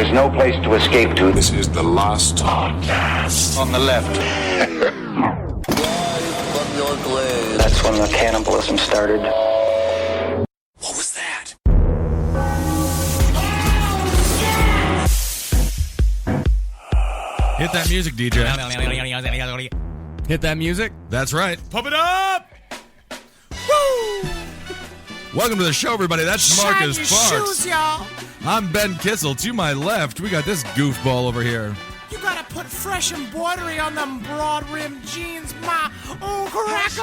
There's no place to escape to. This is the last podcast. On the left. From your grave. That's when the cannibalism started. What was that? Hit that music, DJ. Hit that music. That's right. Pump it up. Woo! Welcome to the show, everybody. That's Marcus Shine your Parks. shoes, y'all. I'm Ben Kissel. To my left, we got this goofball over here. You gotta put fresh embroidery on them broad-rimmed jeans, my cracker.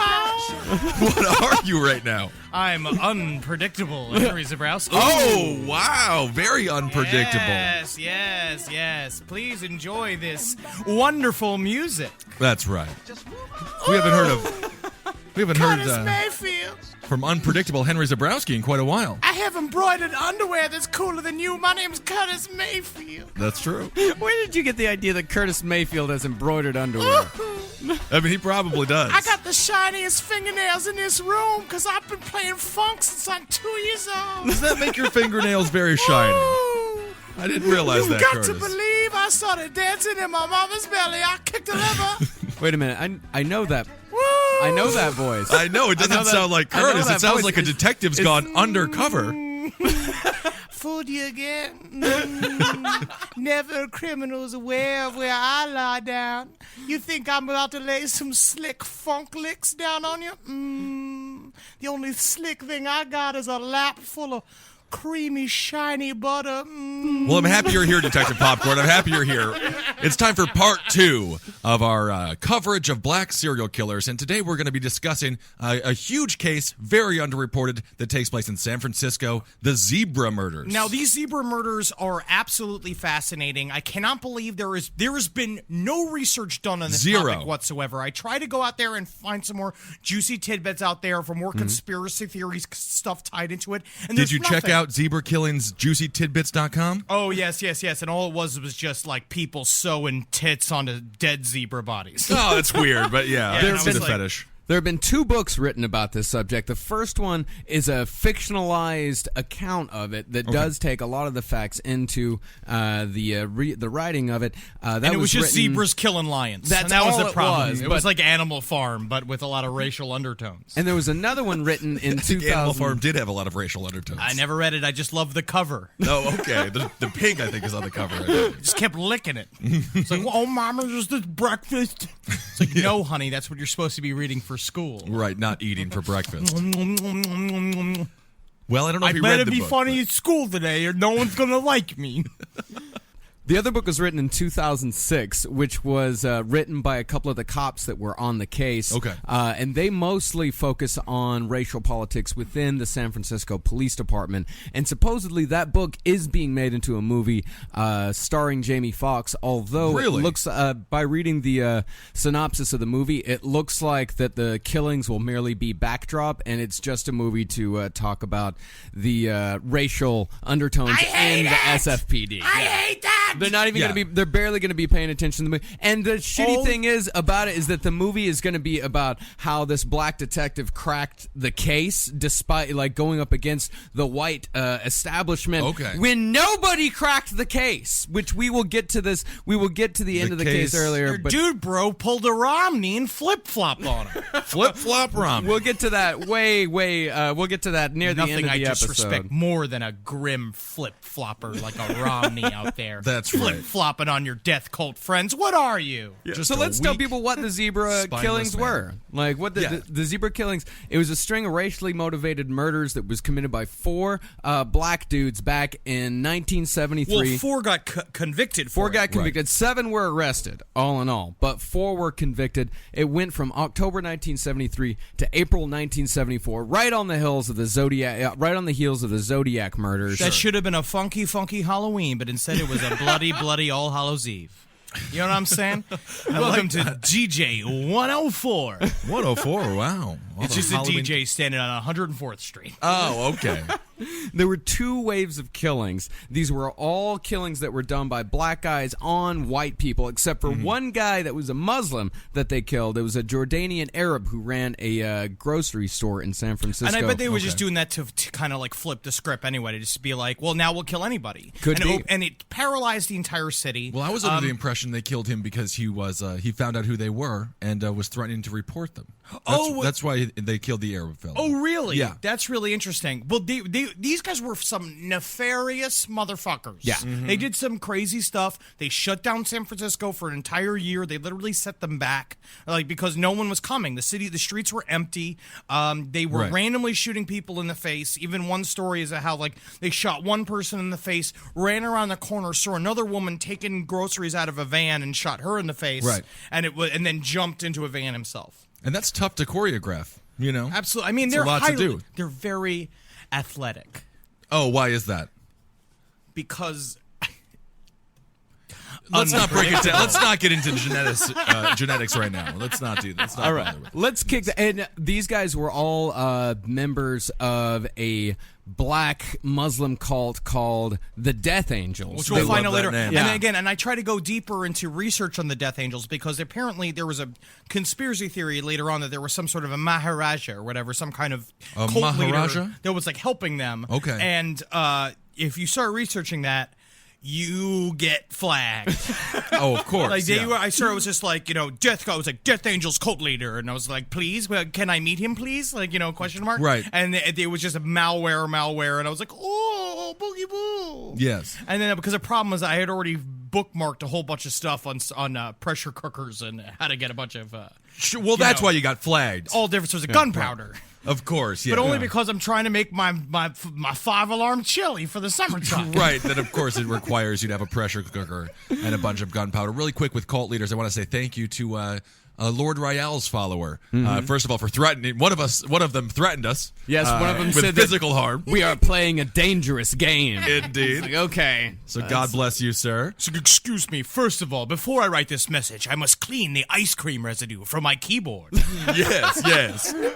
What are you right now? I'm unpredictable, Henry Zabrowski. Oh, wow. Very unpredictable. Yes. Please enjoy this wonderful music. That's right. We haven't heard Curtis Mayfield. from unpredictable Henry Zabrowski in quite a while. I have embroidered underwear that's cooler than you. My name's Curtis Mayfield. That's true. Where did you get the idea that Curtis Mayfield has embroidered underwear? I mean, he probably does. I got the shiniest fingernails in this room because I've been playing funk since I'm 2 years old. Does that make your fingernails very shiny? Ooh. I didn't realize You've that, got Curtis. to believe I started dancing in my mama's belly. I kicked a liver. Wait a minute. I know that. Woo! I know that voice. I know, it doesn't sound like I know Curtis. that It sounds voice like a is- detective's gone undercover. Fooled you again. Never a criminal's aware of where I lie down. You think I'm about to lay some slick funk licks down on you? The only slick thing I got is a lap full of creamy, shiny butter. Well, I'm happy you're here, Detective Popcorn. I'm happy you're here. It's time for part 2 of our coverage of black serial killers. And today we're going to be discussing a huge case, very underreported, that takes place in San Francisco, the zebra murders. Now, these zebra murders are absolutely fascinating. I cannot believe there has been no research done on this topic whatsoever. I try to go out there and find some more juicy tidbits out there for more conspiracy theories stuff tied into it. And Did you nothing. check out Zebra Killings JuicyTidbits.com? Oh, yes. And all it was just like people sewing tits onto dead zebra bodies. Oh, that's weird, but yeah, Yeah, I see the like- fetish. There have been 2 books written about this subject. The first one is a fictionalized account of it that does take a lot of the facts into the writing of it. And it was just zebras killing lions. That's and that was all the it problem. was, It was like Animal Farm, but with a lot of racial undertones. And there was another one written in 2000. Animal Farm did have a lot of racial undertones. I never read it. I just loved the cover. Oh, okay. The pig, I think, is on the cover. Just kept licking it. It's like, oh, Mama, is this breakfast? It's like, no, honey, that's what you're supposed to be reading for school. Right, not eating for breakfast. Well, I don't know I if you read better the be book. funny at school today or no one's going to like me. The other book was written in 2006, which was written by a couple of the cops that were on the case. Okay. And they mostly focus on racial politics within the San Francisco Police Department. And supposedly that book is being made into a movie starring Jamie Foxx, although Really? it looks, by reading the synopsis of the movie, it looks like that the killings will merely be backdrop, and it's just a movie to talk about the racial undertones in the SFPD. I hate that. They're not even Yeah. going to be. They're barely going to be paying attention to the movie. And the shitty thing is about it is that the movie is going to be about how this black detective cracked the case, despite like going up against the white establishment. Okay. When nobody cracked the case, which we will get to this. We will get to the end of the case earlier. Your But dude, bro, pulled a Romney and flip-flopped on him. Flip-flop Romney. we'll get to that way. We'll get to that near the end Nothing of I the episode. disrespect more than a grim flip-flopper like a Romney out there. That's right. Flip-flopping on your death cult friends. What are you? Just So a let's tell weak, people what the zebra spineless killings man. were. Like what the zebra killings. It was a string of racially motivated murders that was committed by 4 black dudes back in 1973. Well, 4 got convicted for 4 it. got convicted. 7 were arrested, all in all, but 4 were convicted. It went from October 1973 to April 1974, right on the heels of the Zodiac murders. That should have been a funky, funky Halloween, but instead it was a bloody, bloody All Hallows Eve. You know what I'm saying? Welcome to DJ 104. 104, wow. All It's those just a Halloween- DJ standing on 104th Street. Oh, okay. There were 2 waves of killings. These were all killings that were done by black guys on white people, except for one guy that was a Muslim that they killed. It was a Jordanian Arab who ran a grocery store in San Francisco. And I bet they were just doing that to kind of like flip the script anyway, to just be like, well, now we'll kill anybody. Could be. And it paralyzed the entire city. Well, I was under the impression they killed him because he found out who they were and was threatening to report them. That's why they killed the Arab fellow. Oh, really? Yeah. That's really interesting. Well, these guys were some nefarious motherfuckers. Yeah. They did some crazy stuff. They shut down San Francisco for an entire year. They literally set them back, like, because no one was coming. The streets were empty. They were randomly shooting people in the face. Even one story is how, like, they shot one person in the face, ran around the corner, saw another woman taking groceries out of a van and shot her in the face. Right. And then jumped into a van himself. And that's tough to choreograph, you know? Absolutely. I mean, It's they're a lot to do. They're very athletic. Oh, why is that? Because Let's not break it down. Let's not get into genetics right now. Let's not do that. Let's not All right, bother with it. let's kick the. And these guys were all members of a black Muslim cult called the Death Angels. which we'll find out love that later. name. And Yeah. then again, and I try to go deeper into research on the Death Angels because apparently there was a conspiracy theory later on that there was some sort of a Maharaja or whatever, some kind of A cult Maharaja? leader that was like helping them. Okay. And if you start researching that, you get flagged. Oh, of course. Like yeah. I saw it was just like, Death. I was like Death Angel's cult leader, and I was like, please, can I meet him, please? Like, question mark. Right. And it was just a malware, and I was like, oh, boogie boo. Yes. And then because the problem was I had already bookmarked a whole bunch of stuff on pressure cookers and how to get a bunch of Sure, well, that's why you got flagged. all different sorts of gunpowder. Of course, yeah. But only because I'm trying to make my 5-alarm chili for the summertime. Right, then of course it requires you to have a pressure cooker and a bunch of gunpowder. Really quick with cult leaders, I want to say thank you to Lord Rael's follower. First of all, for threatening one of them threatened us. Yes, one of them with said that physical harm. We are playing a dangerous game. Indeed. Like, okay. So God bless you, sir. So excuse me, first of all, before I write this message, I must clean the ice cream residue from my keyboard. Yes.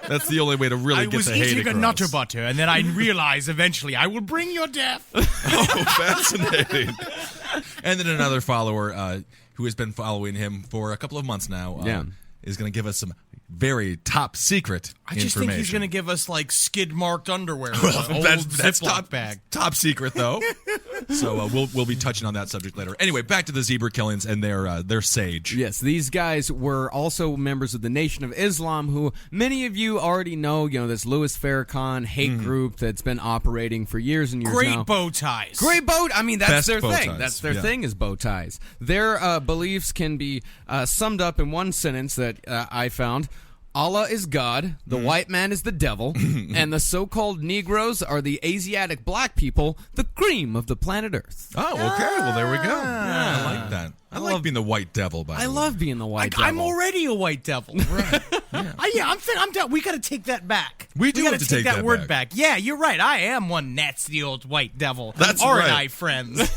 That's the only way to really I get was the hate eating a across. nutter butter, and then I realized eventually I will bring your death. Oh, fascinating. And then another follower who has been following him for a couple of months now is going to give us some very top secret I just information. think he's going to give us like skid marked underwear. Well, that's Ziploc bag. top secret though. So we'll be touching on that subject later. Anyway, back to the zebra killings and their sage. Yes, these guys were also members of the Nation of Islam, who many of you already know. This Louis Farrakhan hate group that's been operating for years and years Great now. bow ties. Great bow. I mean, that's Best their bow thing. ties, That's their yeah. thing is bow ties. Their beliefs can be summed up in one sentence that I found. Allah is God, the white man is the devil, and the so-called Negroes are the Asiatic black people, the cream of the planet Earth. Oh, okay. Well, there we go. Yeah, I like that. I love being the white devil. By I the way. love being the white devil. I'm already a white devil. Right. Yeah. I'm down. We got to take that back. We do gotta have to take that word back. back. Yeah, you're right. I am one nasty old white devil. That's Aren't right. I, friends?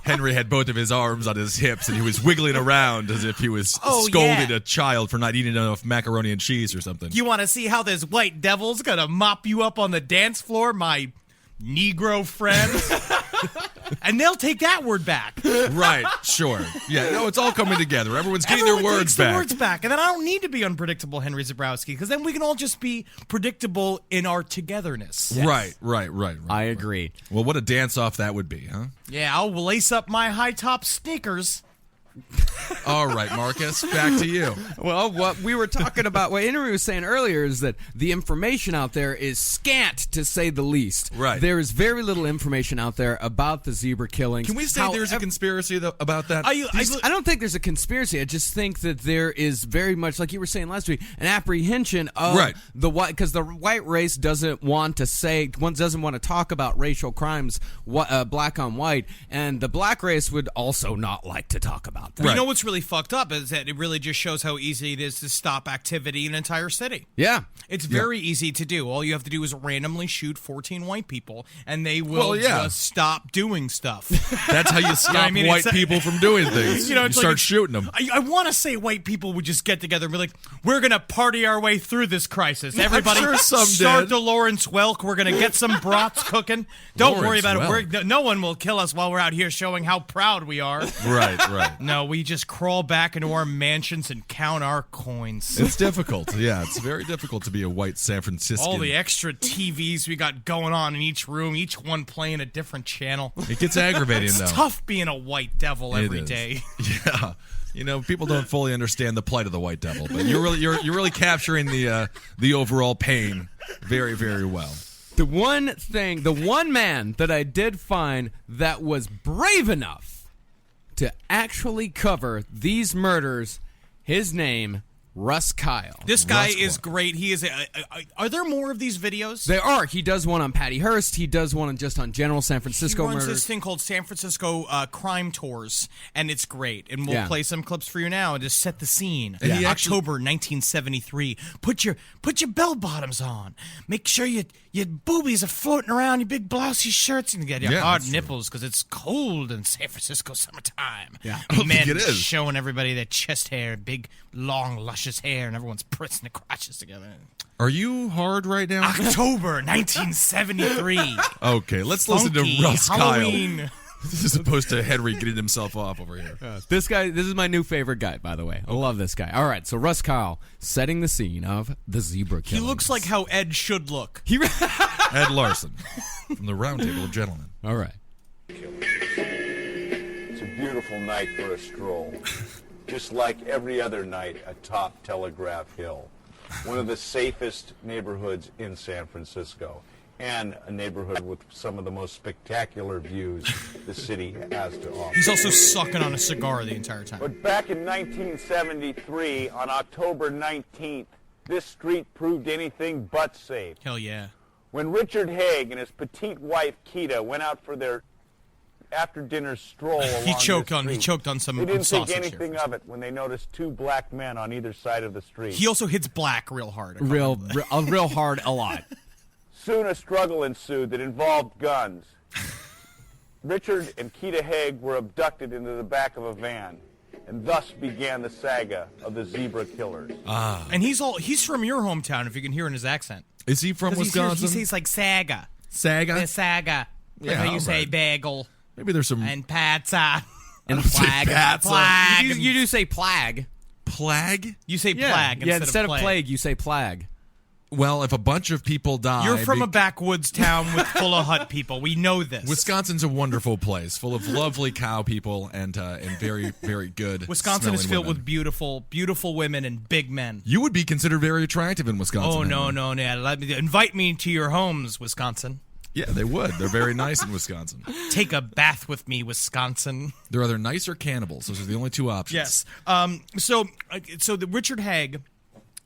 Henry had both of his arms on his hips, and he was wiggling around as if he was Oh, scolding yeah. a child for not eating enough macaroni and cheese or something. You want to see how this white devil's gonna mop you up on the dance floor, my Negro friends? And they'll take that word back. Right, sure. Yeah, no, it's all coming together. Everyone's getting Everyone their words takes back. the words back, and then I don't need to be unpredictable, Henry Zabrowski, because then we can all just be predictable in our togetherness. Right. I agree. Well, what a dance-off that would be, huh? Yeah, I'll lace up my high-top sneakers. All right, Marcus, back to you. Well, what we were talking about, what Henry was saying earlier, is that the information out there is scant, to say the least. Right. There is very little information out there about the zebra killings. Can we say there's a conspiracy about that? I don't think there's a conspiracy. I just think that there is very much, like you were saying last week, an apprehension of Right. the white, because the white race doesn't want to talk about racial crimes, black on white, and the black race would also not like to talk about that. Right. know what's really fucked up is that it really just shows how easy it is to stop activity in an entire city. Yeah. It's very easy to do. All you have to do is randomly shoot 14 white people, and they will just stop doing stuff. That's how you stop white people from doing things. You start shooting them. I want to say white people would just get together and be like, we're going to party our way through this crisis. Everybody start the Lawrence Welk. We're going to get some brats cooking. Don't worry about it. No one will kill us while we're out here showing how proud we are. Right. No, we just crawl back into our mansions and count our coins. It's difficult. Yeah, it's very difficult to be a white San Franciscan. All the extra TVs we got going on in each room, each one playing a different channel. It gets aggravating, though. It's tough being a white devil every day. Yeah. People don't fully understand the plight of the white devil, but you're really capturing the overall pain very, very well. The one man that I did find that was brave enough to actually cover these murders, his name, Russ Kyle. This guy is great. He is. Are there more of these videos? There are. He does one on Patty Hearst. He does one just on general San Francisco murders. He runs murders. this thing called San Francisco Crime Tours, and it's great. And we'll play some clips for you now and just set the scene. Yeah. October 1973. Put your bell bottoms on. Make sure your boobies are floating around your big blousey shirts, and you get your hard nipples because it's cold in San Francisco summertime. Yeah, men showing everybody their chest hair, big long luscious hair, and everyone's pressing their crotches together. Are you hard right now? October 1973. Okay, let's listen to Russ Halloween. Kyle. As opposed to Henry getting himself off over here. This is my new favorite guy, by the way. I love this guy. All right, so Russ Kyle setting the scene of the zebra killings. He looks like how Ed should look. Ed Larson from the Round Table of Gentlemen. All right. It's a beautiful night for a stroll. Just like every other night atop Telegraph Hill, one of the safest neighborhoods in San Francisco, and a neighborhood with some of the most spectacular views the city has to offer. He's also sucking on a cigar the entire time. But back in 1973, on October 19th, this street proved anything but safe. Hell yeah. When Richard Haig and his petite wife, Keita, went out for their after-dinner stroll along He choked the street, on some they didn't sausage think anything of it when they noticed two black men on either side of the street. He also hits black real hard. Real hard a lot. Soon a struggle ensued that involved guns. Richard and Keita Haig were abducted into the back of a van, and thus began the saga of the zebra killers. And he's from your hometown, if you can hear in his accent. Is he from Wisconsin? He says like saga. Saga? The saga. Like how you say bagel. Maybe there's some... And patza. And flag. Plague. You do say plague. Plague? You say plague instead of plague, you say plague. Well, if a bunch of people die... You're from a backwoods town full of hut people. We know this. Wisconsin's a wonderful place, full of lovely cow people and very, very good Wisconsin is filled women. with beautiful, beautiful women and big men. You would be considered very attractive in Wisconsin. Oh, no. Invite me to your homes, Wisconsin. Yeah, they would. They're very nice in Wisconsin. Take a bath with me, Wisconsin. They're either nice or cannibals. Those are the only two options. Yes. So the Richard Haig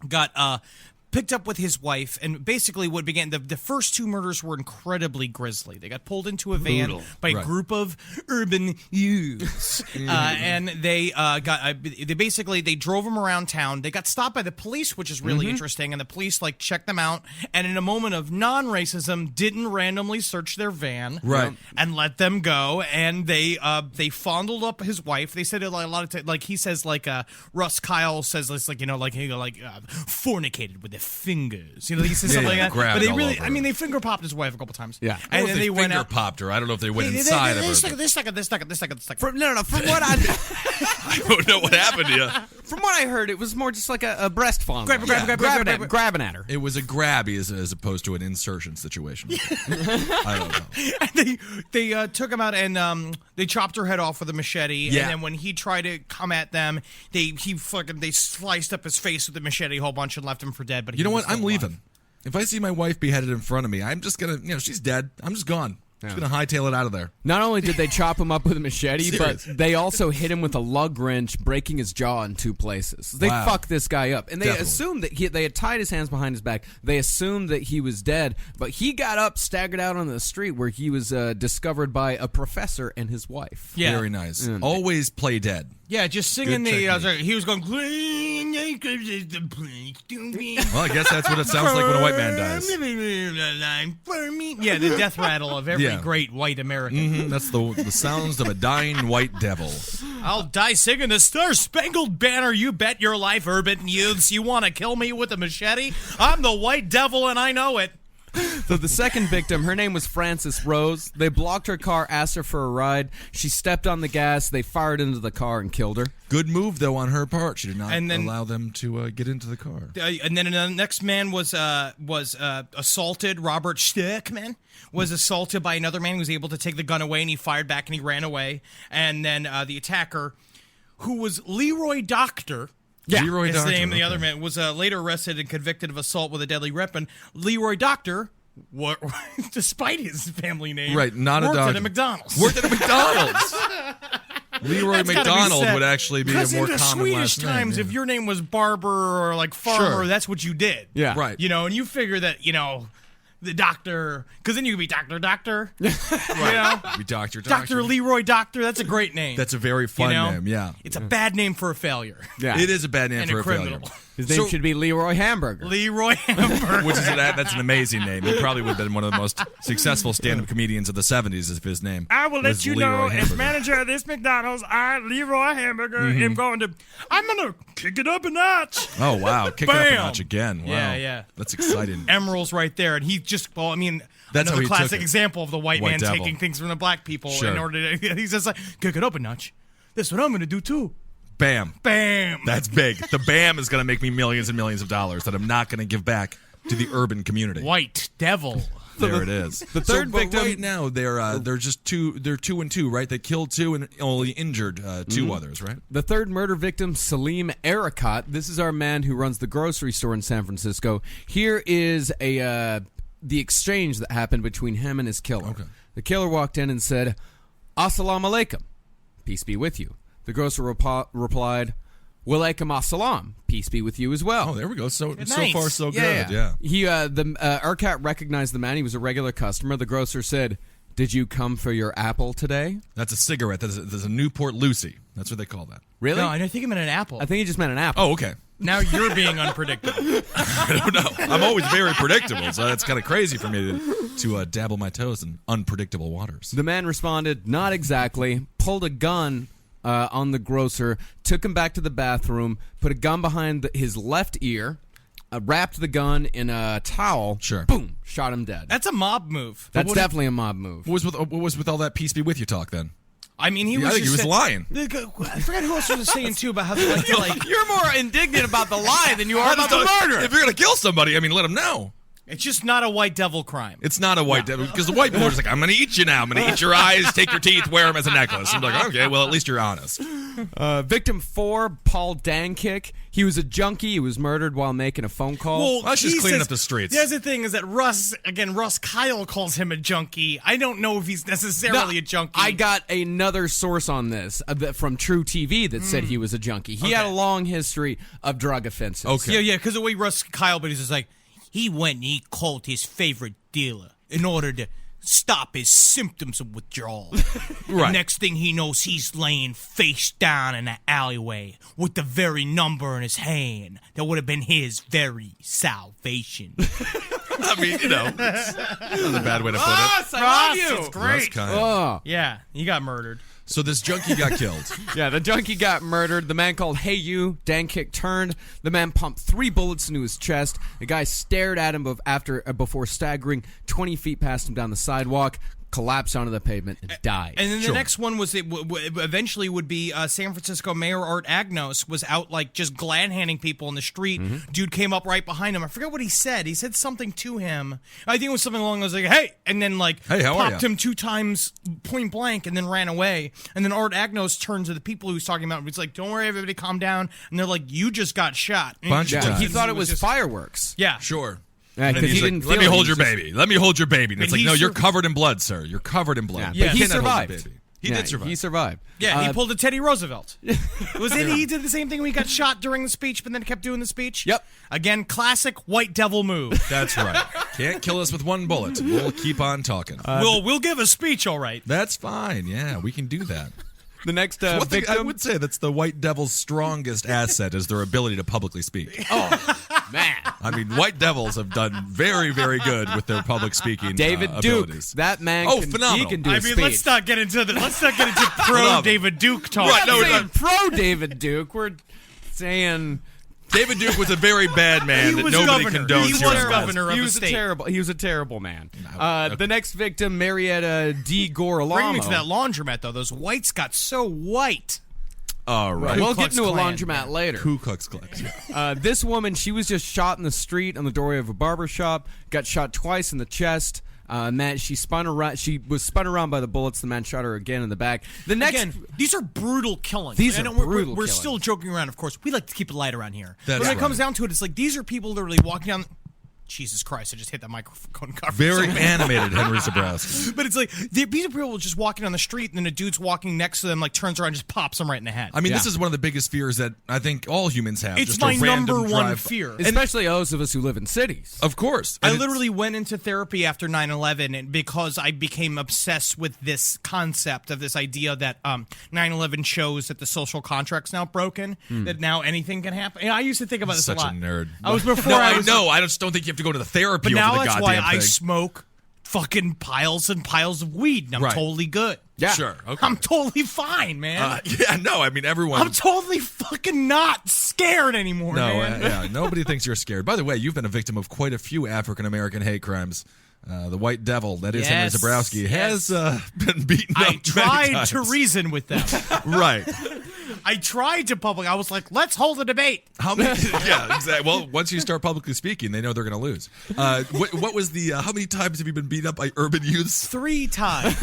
got picked up with his wife, and basically what began the first two murders were incredibly grisly. They got pulled into a van by a group of urban youths, and they they drove them around town. They got stopped by the police, which is really interesting, and the police checked them out, and in a moment of non-racism, didn't randomly search their van, and let them go, and they fondled up his wife. They said it a lot of times, he says Russ Kyle says this fornicated with their fingers, he says something like that. But they really, they finger popped his wife a couple times. Yeah, and then they went out. Popped her. I don't know if they went inside of her. This second. From what I don't know what happened to you. From what I heard, it was more just like a breast fondling. Grabbing at her. It was a grabby as opposed to an insertion situation. I don't know. And they took him out and they chopped her head off with a machete. Yeah. And then when he tried to come at them, they sliced up his face with a machete a whole bunch and left him for dead. But you know what? I'm leaving. If I see my wife beheaded in front of me, I'm just gonna, she's dead. I'm just gone. Just gonna hightail it out of there. Not only did they chop him up with a machete, but they also hit him with a lug wrench, breaking his jaw in two places. They fucked this guy up, and they assumed that they had tied his hands behind his back. They assumed that he was dead, but he got up, staggered out on the street, where he was discovered by a professor and his wife. Yeah. Very nice. Always play dead. Yeah, just singing Good he was going. Well, Well, I guess that's what it sounds like when a white man dies. Yeah, the death rattle of every Yeah. great white American. Mhm, that's the sounds of a dying white devil. I'll die singing the Star-Spangled Banner, you bet your life, urban youths. You want to kill me with a machete? I'm the white devil and I know it. So the second victim, her name was Frances Rose. They blocked her car, asked her for a ride. She stepped on the gas. They fired into the car and killed her. Good move, though, on her part. She did not And then- allow them to get into the car. And then the next man was assaulted. Robert Stickman was assaulted by another man who was able to take the gun away, and he fired back and he ran away. And then the attacker, who was Leroy Doctor. Yeah, Leroy his Doctor. name. The other man was later arrested and convicted of assault with a deadly weapon. Leroy Doctor, despite his family name, Right, not a worked doctor. at a McDonald's. Worked at a McDonald's. Leroy That's gotta be McDonald said. would actually be a Because more in the common Swedish last name. times, yeah. if your name was Barber or like Farmer, Sure. that's what you did. Yeah. Right. You know, and you figure that, the doctor, because then you could be Doctor. You know? Be Doctor. Dr. Leroy Doctor, that's a great name. That's a very fun you know? name, yeah. It's a bad name for a failure. Yeah. It is a bad name And for a a criminal. failure. His name should be Leroy Hamburger. Leroy Hamburger. Which is that's an amazing name. He probably would have been one of the most successful stand-up comedians of the 70s if his name I will was let you Leroy know, as Hamburger. manager of this McDonald's, I, Leroy Hamburger, am going to kick it up a notch. Oh, wow. Kick it up a Bam. notch again. Wow. Yeah, yeah. That's exciting. Emerald's right there, and he just, That's how another he classic took it. example of the white man Devil. taking things from the black people Sure. in order to, he's just like, kick it up a notch. That's what I'm going to do too. Bam. Bam. That's big. The BAM is going to make me millions and millions of dollars that I'm not going to give back to the urban community. White devil. There it is. The third but victim- right now they're just two. They're 2 and 2, right? They killed 2 and only injured 2 others, right? The third murder victim, Salim Erekat. This is our man who runs the grocery store in San Francisco. Here is the exchange that happened between him and his killer. Okay. The killer walked in and said, "Assalamu alaikum, peace be with you." The grocer replied, "Walaikum assalam, peace be with you as well." Oh, there we go. So Nice. far so good. Yeah. He Erekat recognized the man. He was a regular customer. The grocer said, "Did you come for your apple today?" That's a cigarette. There's a Newport Lucy. That's what they call that. Really? No, I think he meant an apple. I think he just meant an apple. Oh, okay. Now you're being unpredictable. I don't know. I'm always very predictable, so that's kind of crazy for me to dabble my toes in unpredictable waters. The man responded, "Not exactly," pulled a gun on the grocer, took him back to the bathroom, put a gun behind his left ear, wrapped the gun in a towel, Sure. boom, shot him dead. That's a mob move. That's definitely a mob move. What was with all that peace be with you talk then? I mean, he was I think he just was lying. I forgot who else was saying too about how they like to like. You're more indignant about the lie than you are about the murder. If you're gonna kill somebody, I mean, let them know. It's just not a white devil crime. It's not a white devil because the white people are just like, I'm gonna eat you now. I'm gonna eat your eyes, take your teeth, wear them as a necklace. I'm like, okay, well at least you're honest. Victim 4, Paul Dankick. He was a junkie. He was murdered while making a phone call. Well, Let's just he clean says- up the streets. The other thing is that Russ Kyle calls him a junkie. I don't know if he's necessarily a junkie. I got another source on this from True TV that said he was a junkie. He had a long history of drug offenses. Okay. Yeah, because the way Russ Kyle, but he's just like, he went and he called his favorite dealer in order to stop his symptoms of withdrawal. Right. The next thing he knows, he's laying face down in an alleyway with the very number in his hand that would have been his very salvation. I mean, that's not a bad way to put it. Ross, I love you. It's great. Russ Kyle. Oh. Yeah, he got murdered. So this junkie got killed. Yeah, the junkie got murdered. The man called "Hey You." Dankick turned. The man pumped 3 bullets into his chest. The guy stared at him before staggering 20 feet past him down the sidewalk, collapsed onto the pavement, and died. And then the Sure. next one was eventually would be San Francisco Mayor Art Agnos was out like just glad handing people in the street. Mm-hmm. Dude came up right behind him. I forget what he said. He said something to him. I think it was something along those like, "Hey," and then like Hey, how are popped ya? him 2 times point blank and then ran away. And then Art Agnos turned to the people he was talking about. He's like, "Don't worry, everybody, calm down." And they're like, "You just got shot." And Bunch of yeah, he times. thought it was just- fireworks. Yeah, Sure. Yeah, And then 'cause he's he like, didn't let feel me it. hold He your was just- baby. Let me hold your baby. And it's And like, no, he you're sur- covered in blood, sir. You're covered in blood. Yeah, But but he cannot hold the survived. baby. He Yeah, did survive. He survived. Yeah, he pulled a Teddy Roosevelt. Was it? He did the same thing when he got shot during the speech, but then kept doing the speech. Yep. Again, classic white devil move. That's right. Can't kill us with one bullet. We'll keep on talking. We'll give a speech, all right. That's fine. Yeah, we can do that. The next One thing I victim. would say that's the White Devil's strongest asset is their ability to publicly speak. Oh man, I mean, White Devils have done very, very good with their public speaking David Duke. abilities. That man. Oh, can, phenomenal. He can do a I mean, speech. let's not get into pro Phenomenal. David Duke talk. Right, no, We're we're saying not. pro David Duke. We're saying David Duke was a very bad man He that was nobody governor. condones He here was in the West. governor of he the was state. He was a terrible man. okay. The next victim, Marietta D. Gorlamo. Bring me to that laundromat, though. Those whites got so white. All right. We'll Ku get Klux into a Klan, laundromat yeah. later. Ku Klux Klan. This woman, she was just shot in the street on the doorway of a barber shop. Got shot twice in the chest. She spun around. She was spun around by the bullets. The man shot her again in the back. The next, Again, these are brutal killings. These I are know we're brutal We're killings. still joking around, of course. We like to keep it light around here. That's but when it comes right. down to it, it's like these are people literally walking down. Jesus Christ! I just hit that microphone cover. Very So- animated, Henry Zabrowski. But it's like these are people just walking down the street, and then a dude's walking next to them, like turns around, and just pops them right in the head. I mean, Yeah. this is one of the biggest fears that I think all humans have. it's just my a random number one drive- fear. especially those of us who live in cities. Of course. I And it's- literally went into therapy after 9/11 and because I became obsessed with this concept of this idea that 9/11 shows that the social contract's now broken, that now anything can happen. And I used to think about this Such a lot. a nerd. I was before No, I I was know. I just don't think you have to go to the therapy But over now the that's goddamn why thing. I smoke fucking piles and piles of weed, and I'm Right. totally good. Yeah. Sure. Okay. I'm totally fine, man. Yeah, no, I mean, everyone. I'm totally fucking not scared anymore, no, man. yeah, nobody thinks you're scared. By the way, you've been a victim of quite a few African American hate crimes. The White Devil, that is Yes, Henry Zabrowski, yes. has been beaten up I many tried to times. reason with them. Right. I tried to public. I was like, let's hold a debate. How many? Yeah, exactly. Well, once you start publicly speaking, they know they're going to lose. What was the? How many times have you been beat up by urban youths? 3 times.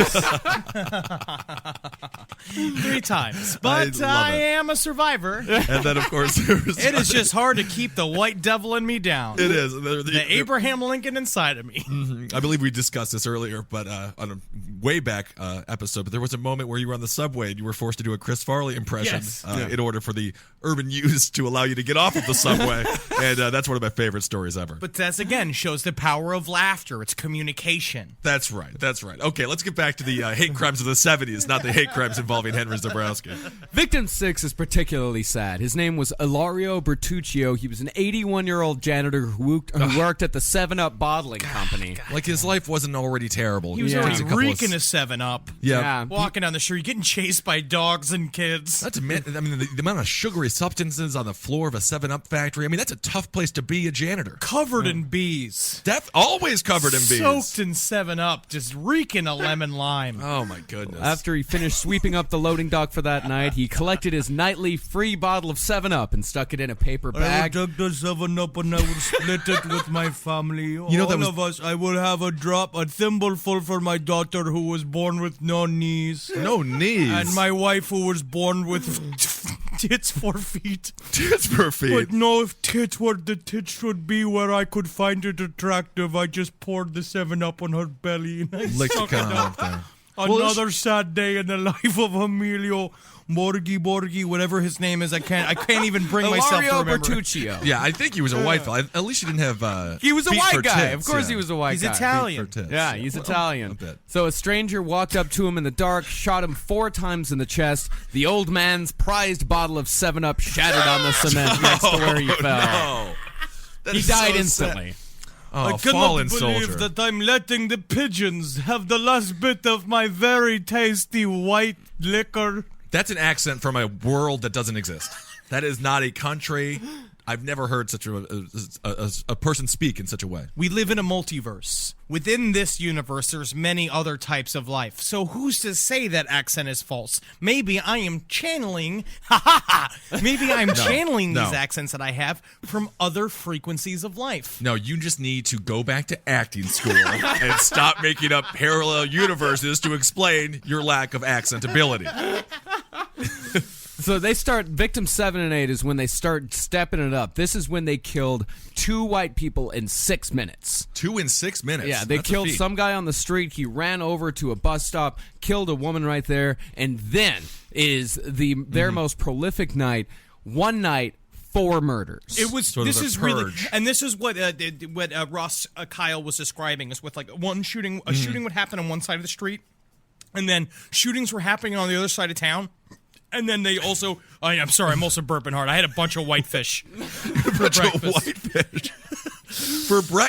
3 times. But love I it. am a survivor. And then, of course, there was It is just hard to keep the white devil in me down. It is. The Abraham Lincoln inside of me. I believe we discussed this earlier, but on a way back episode. But there was a moment where you were on the subway and you were forced to do a Chris Farley impression Yes. in order for the urban youths to allow you to get off of the subway. And that's one of my favorite stories ever. But that's, again, shows the power of laughter. It's communication. That's right. That's right. Okay, let's get back to the hate crimes of the 70s, not the hate crimes involving Henry Zabrowski. Victim 6 is particularly sad. His name was Ilario Bertuccio. He was an 81-year-old janitor who worked at the 7-Up bottling company. Like his life wasn't already terrible. He was Yeah. already Takes a couple of reeking a 7-Up. Yeah. Yeah. Walking down the street, getting chased by dogs and kids. That's I mean, the amount of sugary substances on the floor of a 7-Up factory. I mean, that's a tough place to be a janitor. Covered in bees. Always covered in bees. Soaked in 7-Up, just reeking a lemon lime. Oh my goodness. After he finished sweeping up the loading dock for that night, he collected his nightly free bottle of 7-Up and stuck it in a paper bag. I would take the 7-Up and I would split it with my family. You know, that All was- of us. I would have a thimbleful for my daughter who was born with no knees. no knees. And my wife who was born with tits for feet. tits per feet. But no, if tits were the tits should be where I could find it attractive, I just poured the 7-Up on her belly and I Licked sucked the it condom up. there. Another sad day in the life of Emilio Borghi, whatever his name is. I can't even bring myself to Ilario remember. Bertuccio. Yeah, I think he was a white fella. At least he didn't have. He was a feet white for guy. tits, Of course yeah. he was a white He's guy. Italian. For tits. Yeah, he's Well, Italian. a bit. So a stranger walked up to him in the dark, shot him 4 times in the chest. The old man's prized bottle of 7-Up shattered on the cement next to where he fell. No. That He is died so instantly. sad. Oh, I cannot fallen believe soldier. that I'm letting the pigeons have the last bit of my very tasty white liquor. That's an accent from a world that doesn't exist. That is not a country. I've never heard such a person speak in such a way. We live in a multiverse. Within this universe, there's many other types of life. So who's to say that accent is false? Maybe I am channeling, maybe I'm channeling no. these accents that I have from other frequencies of life. No, you just need to go back to acting school and stop making up parallel universes to explain your lack of accent ability. So they start, victim 7 and 8 is when they start stepping it up. This is when they killed 2 white people in 6 minutes. 2 in 6 minutes. Yeah, they That's a killed feat. some guy on the street. He ran over to a bus stop, killed a woman right there, and then is their most prolific night. One night, 4 murders. It was. Sort of This a is really, purge. and this is what Ross Kyle was describing. Is with like one shooting. A shooting would happen on one side of the street, and then shootings were happening on the other side of town. And then they also, I'm sorry, I'm also burping hard. I had a bunch of whitefish for breakfast. Whitefish.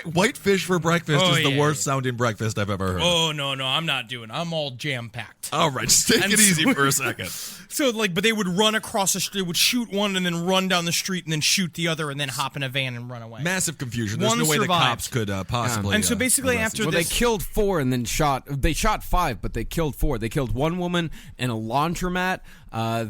Whitefish for breakfast is the worst sounding breakfast I've ever heard. Oh, no, I'm not doing it. I'm all jam-packed. All right, just take it easy for a second. So, but they would run across the street, they would shoot one and then run down the street and then shoot the other and then hop in a van and run away. Massive confusion. There's One no way survived. the cops could possibly. And so basically arrest after him. Well, this... they killed 4 and then they shot 5, but they killed 4. They killed one woman in a laundromat.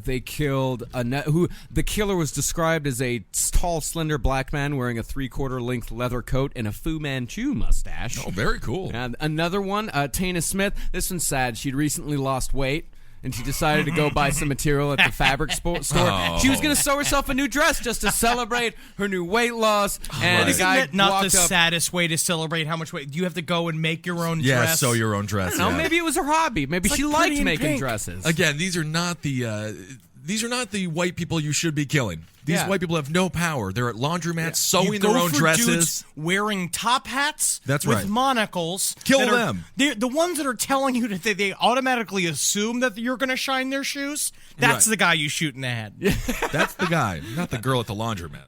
They killed who the killer was described as a tall, slender black man wearing a 3/4 length leather coat and a Fu Manchu mustache. Oh, very cool. And another one, Tana Smith. This one's sad. She'd recently lost weight. And she decided to go buy some material at the fabric store. Oh. She was going to sew herself a new dress just to celebrate her new weight loss. And Isn't the guy that not the walked up. saddest way to celebrate how much weight? You have to go and make your own Yeah, dress. sew your own dress. No, yeah. maybe it was her hobby. Maybe she like liked Pretty in making Pink. dresses. Again, these are not the white people you should be killing. These Yeah. white people have no power. They're at laundromats You sewing go their own for dresses. dudes wearing top hats That's with right. monocles. Kill that are- them. they're the ones that are telling you that they automatically assume that you're going to shine their shoes. That's Right. the guy you shoot in the head. That's the guy, not the girl at the laundromat.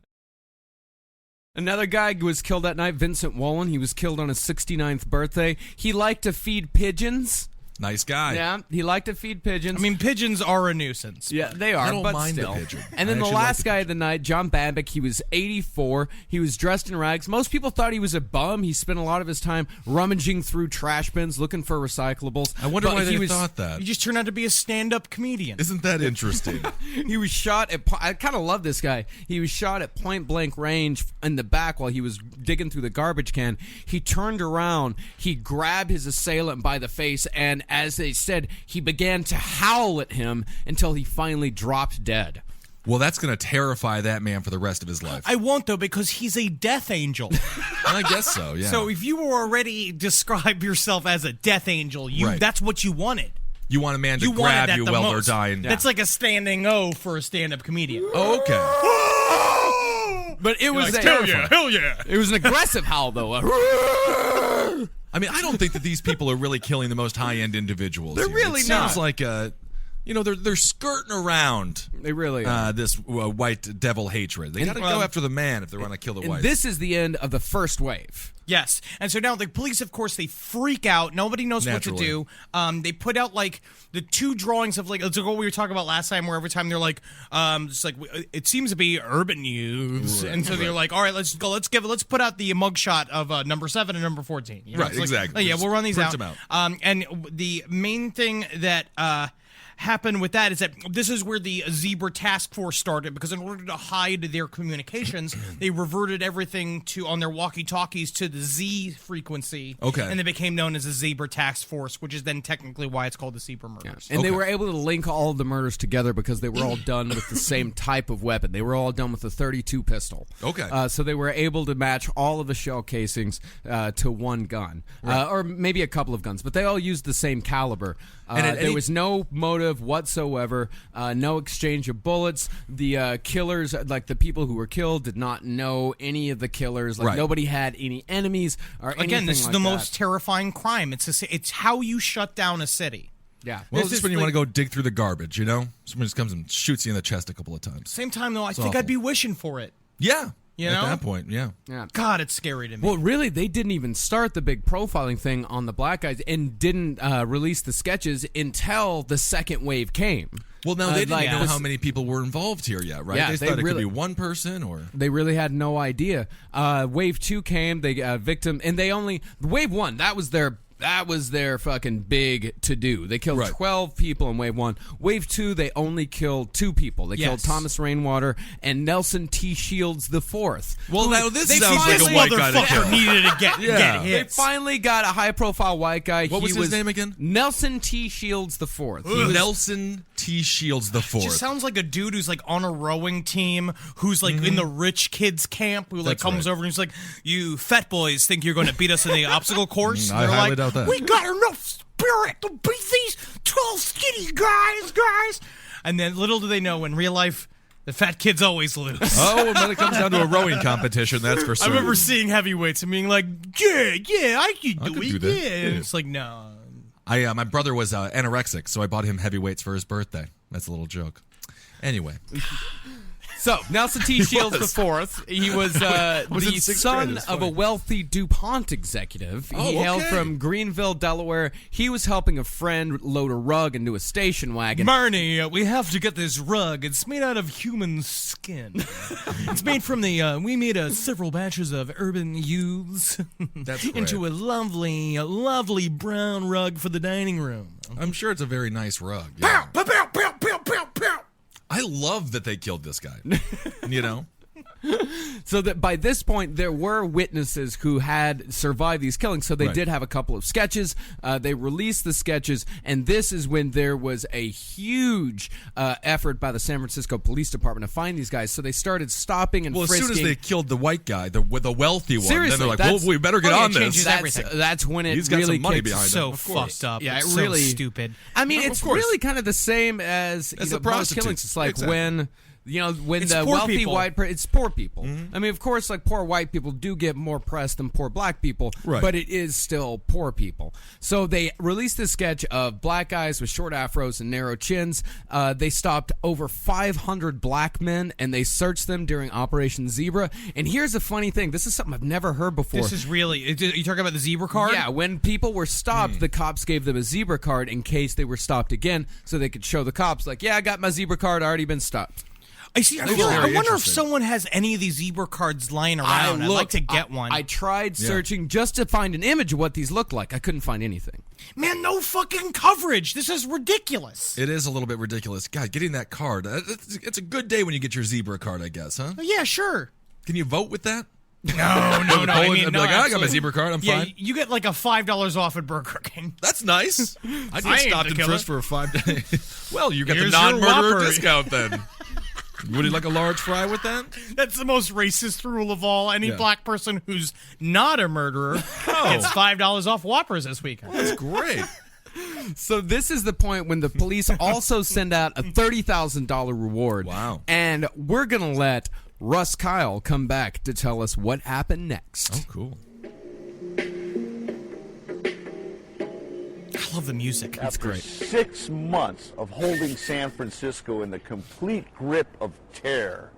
Another guy was killed that night, Vincent Wolin. He was killed on his 69th birthday. He liked to feed pigeons. Nice guy. Yeah, he liked to feed pigeons. I mean, pigeons are a nuisance. yeah, they are, I don't but mind the still. pigeon. And I then the actually like last the guy of the night, John Babbitt, he was 84. He was dressed in rags. Most people thought he was a bum. He spent a lot of his time rummaging through trash bins looking for recyclables. I wonder But why he they was, thought that. You just turned out to be a stand-up comedian. Isn't that interesting? He was shot at. I kind of love this guy. He was shot at point blank range in the back while he was digging through the garbage can. He turned around. He grabbed his assailant by the face, and as they said, he began to howl at him until he finally dropped dead. Well, that's going to terrify that man for the rest of his life. I won't, though, because he's a death angel. I guess so, yeah. So if you were already describe yourself as a death angel, Right. that's what you wanted. You want a man to You wanted grab that you the while most. they're dying. That's like a standing O for a stand-up comedian. Oh, okay. But it was hell yeah. It was an aggressive howl, though. I mean, I don't think that these people are really killing the most high-end individuals. They're here. really it sounds not. like they're skirting around They really are. this white devil hatred. They got to go after the man if they want to kill the And white. this is the end of the first wave. Yes. And so now the police, of course, they freak out. Nobody knows Naturally. what to do. They put out, like, the 2 drawings of, like, it's like what we were talking about last time, where every time they're like, it's like, it seems to be urban news. Right, and so they're like, all right, let's put out the mugshot of number 7 and number 14. You know, Right, it's like, exactly. oh, yeah, Just we'll run these print out. them out. And the main thing that happened with that is that this is where the Zebra Task Force started, because in order to hide their communications, they reverted everything on their walkie-talkies to the Z frequency. Okay. And they became known as the Zebra Task Force, which is then technically why it's called the Zebra Murders. And they Okay. were able to link all of the murders together because they were all done with the same type of weapon. They were all done with a .32 pistol. Okay. So they were able to match all of the shell casings to one gun. Or maybe a couple of guns, but they all used the same caliber. And at There any- was no motive whatsoever, no exchange of bullets. The killers, like the people who were killed, did not know any of the killers. Like Right. nobody had any enemies or anything Again, this is like the that. most terrifying crime. It's how you shut down a city. Yeah. well, this this is is when you like- want to go dig through the garbage, you know? Someone just comes and shoots you in the chest a couple of times. Same time, though, I think awful. I'd be wishing for it. Yeah. You At know? that point, yeah. Yeah. God, it's scary to me. Well, really, they didn't even start the big profiling thing on the black guys and didn't release the sketches until the second wave came. Well, now they didn't like, know this- how many people were involved here yet, right? Yeah, they they thought it really- could be one person or... They really had no idea. Wave 2 came, they victim, and they only wave 1. That was their fucking big to do. They killed Right. 12 people in wave 1. Wave 2, they only killed 2 people. They killed Yes. Thomas Rainwater and Nelson T. Shields the Fourth. Well, now this they sounds like a this white guy to motherfucker kill. needed to get Yeah. hits. They finally got a high-profile white guy. What was his name again? Nelson T. Shields the Fourth. He was- Nelson T. Shields the Fourth. Just sounds like a dude who's like on a rowing team, who's like in the rich kids camp, who like That's comes right. over and he's like, "You fat boys think you're going to beat us in the obstacle course?" I And they're highly like, doubt that. "We got enough spirit to beat these 12 skinny guys." And then little do they know, in real life, the fat kids always lose. Oh, and when it comes down to a rowing competition, that's for I certain. remember seeing heavyweights and being like, "Yeah, I can do could it." do that. Yeah, and Yeah. it's like, no. My brother was anorexic, so I bought him heavy weights for his birthday. That's a little joke. Anyway. So, Nelson T. Shields IV, he was the in sixth son grade, it's of a funny. wealthy DuPont executive. Oh, He hailed okay. from Greenville, Delaware. He was helping a friend load a rug into a station wagon. Marnie, we have to get this rug. It's made out of human skin. It's made from we made several batches of urban youths That's great. into a lovely brown rug for the dining room. I'm sure it's a very nice rug. Yeah. Pow, pow, pow, pow, pow, pow. I love that they killed this guy. You know? So that by this point, there were witnesses who had survived these killings. So they Right. did have a couple of sketches. They released the sketches, and this is when there was a huge effort by the San Francisco Police Department to find these guys. So they started stopping and Well, as frisking. soon as they killed the white guy, the wealthy one, Seriously, then they're like, that's- well, we better get Oh, yeah, on it this. changes everything. That's when it He's got really some money kicks. behind him. So Of course. fucked up. Yeah, It's it so really stupid. I mean, Of it's course. really kind of the same as As you the know, most killings. prostitutes. It's like Exactly. when when It's the poor wealthy people. it's poor people. Mm-hmm. I mean, of course, like poor white people do get more press than poor black people, Right. but it is still poor people. So they released this sketch of black guys with short afros and narrow chins. They stopped over 500 black men and they searched them during Operation Zebra. And here's the funny thing: this is something I've never heard before. This is really. You talking about the zebra card? Yeah, when people were stopped, the cops gave them a zebra card in case they were stopped again, so they could show the cops, like, yeah, I got my zebra card, already been stopped. I see. I That's wonder very if interesting. someone has any of these zebra cards lying around. I'd like to get one. I tried searching just to find an image of what these look like. I couldn't find anything. Man, no fucking coverage. This is ridiculous. It is a little bit ridiculous. God, getting that card. It's a good day when you get your zebra card, I guess, huh? Yeah, sure. Can you vote with that? No. I mean, I'd be no, like, I got my absolutely. zebra card. I'm Yeah, fine. you get like a $5 off at Burger King. That's nice. I I get ain't stopped the and killer. frisked for a 5 day. Well, you got Here's the your non-murderer Whopper. discount then. Would you like a large fry with that? That's the most racist rule of all. Any Yeah. black person who's not a murderer gets $5 off Whoppers this weekend. That's great. So this is the point when the police also send out a $30,000 reward. Wow. And we're going to let Russ Kyle come back to tell us what happened next. Oh, cool. I love the music. That's After great. 6 months of holding San Francisco in the complete grip of terror,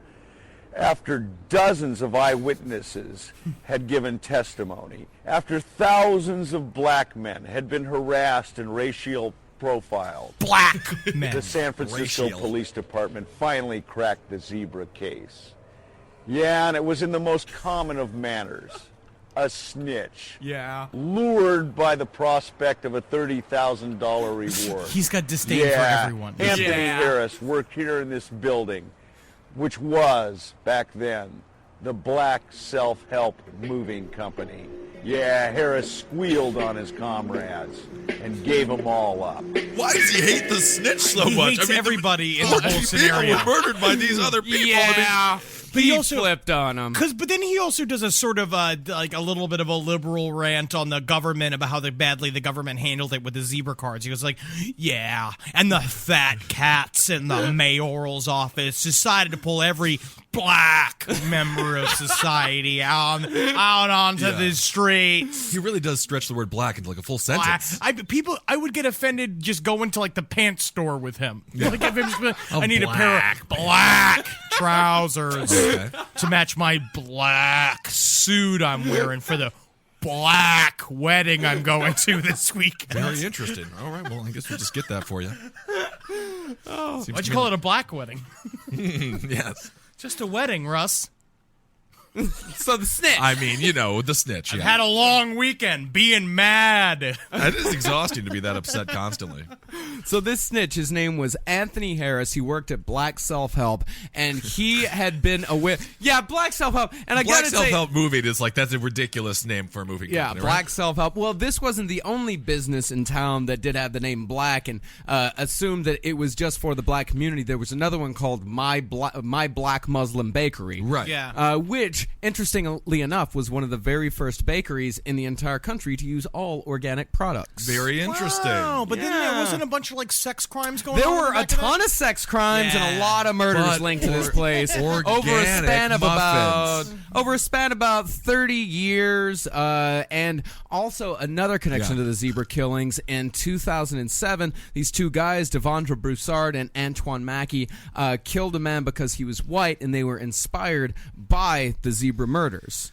after dozens of eyewitnesses had given testimony, after thousands of black men had been harassed and racial profiled, Black men. the San Francisco Racial. Police Department finally cracked the zebra case. Yeah, and it was in the most common of manners. A snitch. Yeah. Lured by the prospect of a $30,000 reward. He's got disdain for everyone. Anthony Harris worked here in this building, which was, back then, the Black Self-Help Moving Company. Yeah, Harris squealed on his comrades and gave them all up. Why does he hate the snitch so He much? hates everybody in the 40 whole scenario. people were murdered by these other people. I mean, But he also flipped on him. but then he also does a sort of like a little bit of a liberal rant on the government about how badly the government handled it with the zebra cards. He goes like, yeah, and the fat cats in the mayoral's office decided to pull every black member of society out onto Yeah. the streets. he really does stretch the word black into like a full sentence. I would get offended just going to like the pants store with him. Like if I need a pair of black trousers Okay. to match my black suit I'm wearing for the black wedding I'm going to this week. Very interesting. All right, well, I guess we'll just get that for you. Why'd you call it a black wedding? Yes. Just a wedding, Russ. So the snitch. I mean, you know, the snitch. I've Yeah. had a long weekend being mad. It is exhausting to be that upset constantly. So this snitch, his name was Anthony Harris. He worked at Black Self-Help, and he had been aware. Yeah, Black Self-Help. And I Black gotta say, Self-Help Moving is like, that's a ridiculous name for a movie yeah, company, Black right? Self-Help. Well, this wasn't the only business in town that did have the name Black, and assumed that it was just for the black community. There was another one called My Black Muslim Bakery. Right. Yeah. Which, interestingly enough, was one of the very first bakeries in the entire country to use all organic products. Very interesting. Wow, but then there Yeah. wasn't a bunch of like sex crimes going There on. in were the a back of ton that? of sex crimes and Yeah. a lot of murders But linked to this place over a organic span of muffins. over a span about 30 years, and also another connection to the zebra killings. In 2007, these two guys, Devondre Broussard and Antoine Mackey, killed a man because he was white, and they were inspired by the zebra murders.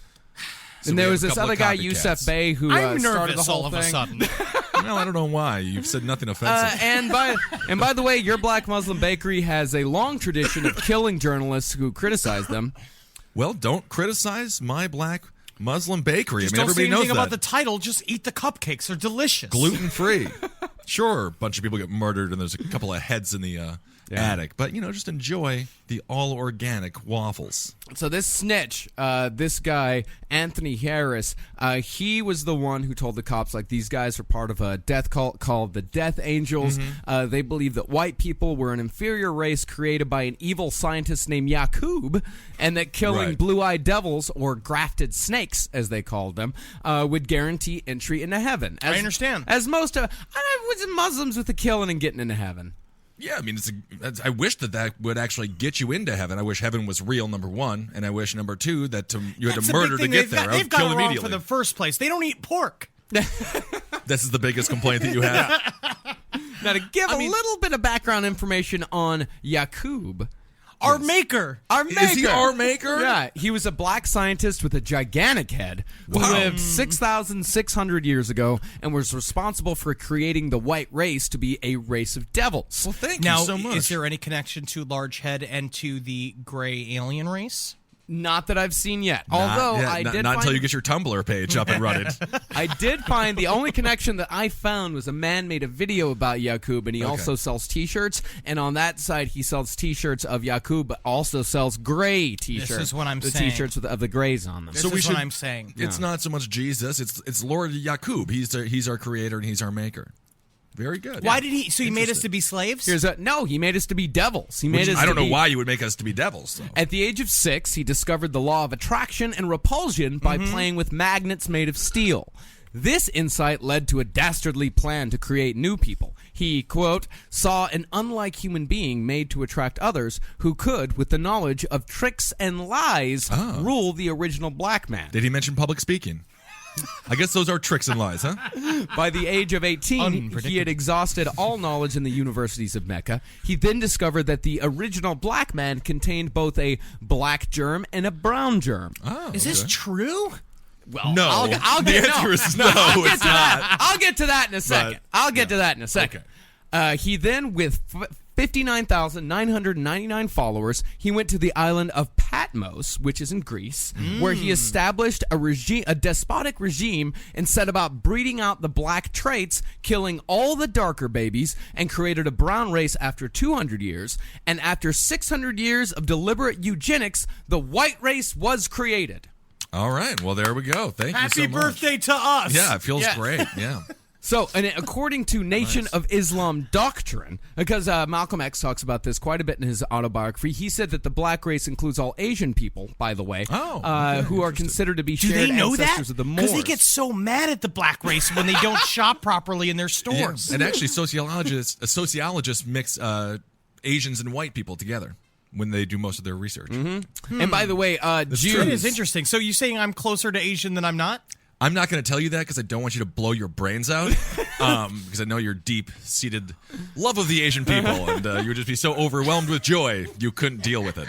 So and there we was have a this couple other of guy, copycats. Yusef Bey, who I'm started the nervous whole all thing. of a sudden. Well, I don't know why. You've said nothing offensive. And by the way, your Black Muslim Bakery has a long tradition of killing journalists who criticize them. Well, don't criticize my Black Muslim Bakery. Just I mean, don't say everybody knows anything that. about the title. Just eat the cupcakes. They're delicious. Gluten-free. Sure, a bunch of people get murdered and there's a couple of heads in the attic. But, just enjoy the all-organic waffles. So this snitch, this guy, Anthony Harris, he was the one who told the cops, like, these guys are part of a death cult called the Death Angels. They believe that white people were an inferior race created by an evil scientist named Yakub, and that killing blue-eyed devils, or grafted snakes, as they called them, would guarantee entry into heaven. I understand. As most of... Muslims with the killing and getting into heaven. Yeah, I mean, I wish that would actually get you into heaven. I wish heaven was real, number one, and I wish, number two, that you had That's to the murder big to thing. get there. They've got Kill it wrong immediately. for the first place. They don't eat pork. This is the biggest complaint that you have. Now, to give a little bit of background information on Yakub... Our maker. Is he our maker? Yeah, he was a black scientist with a gigantic head who lived 6,600 years ago and was responsible for creating the white race to be a race of devils. Well, thank Now, you so much. is there any connection to large head and to the gray alien race? Not that I've seen yet. Not Although yet. I Not did until find, you get your Tumblr page up and running. I did find the only connection that I found was a man made a video about Yakub, and he also sells T-shirts. And on that side, he sells T-shirts of Yakub, but also sells gray T-shirts. This is what I'm the saying. T-shirts of the grays on them. This is what I'm saying. It's not so much Jesus. It's Lord Yakub. He's our creator and he's our maker. Very good. Why did he? So he made us to be slaves? No, he made us to be devils. He made us. I don't to know be, why you would make us to be devils, though. At the age of 6, he discovered the law of attraction and repulsion by playing with magnets made of steel. This insight led to a dastardly plan to create new people. He, quote, saw an unlike human being made to attract others who could, with the knowledge of tricks and lies, rule the original black man. Did he mention public speaking? I guess those are tricks and lies, huh? By the age of 18, he had exhausted all knowledge in the universities of Mecca. He then discovered that the original black man contained both a black germ and a brown germ. Oh, Is this true? Well, no. I'll the get, answer no. is no, it's not. I'll get to that in a second. He then, with 59,999 followers, he went to the island of Patmos, which is in Greece, where he established a despotic regime and set about breeding out the black traits, killing all the darker babies, and created a brown race after 200 years. And after 600 years of deliberate eugenics, the white race was created. All right. Well, there we go. Thank you Happy so much. birthday to us. Yeah, it feels Yes. great. Yeah. So, and according to Nation of Islam doctrine, because Malcolm X talks about this quite a bit in his autobiography, he said that the black race includes all Asian people, by the way, who are considered to be Do shared they know that? ancestors of the Moors. Because they get so mad at the black race when they don't shop properly in their stores. And actually, sociologists mix Asians and white people together when they do most of their research. And by the way, Jews... It is interesting. So you saying I'm closer to Asian than I'm not? I'm not going to tell you that because I don't want you to blow your brains out because I know your deep-seated love of the Asian people and you would just be so overwhelmed with joy you couldn't deal with it.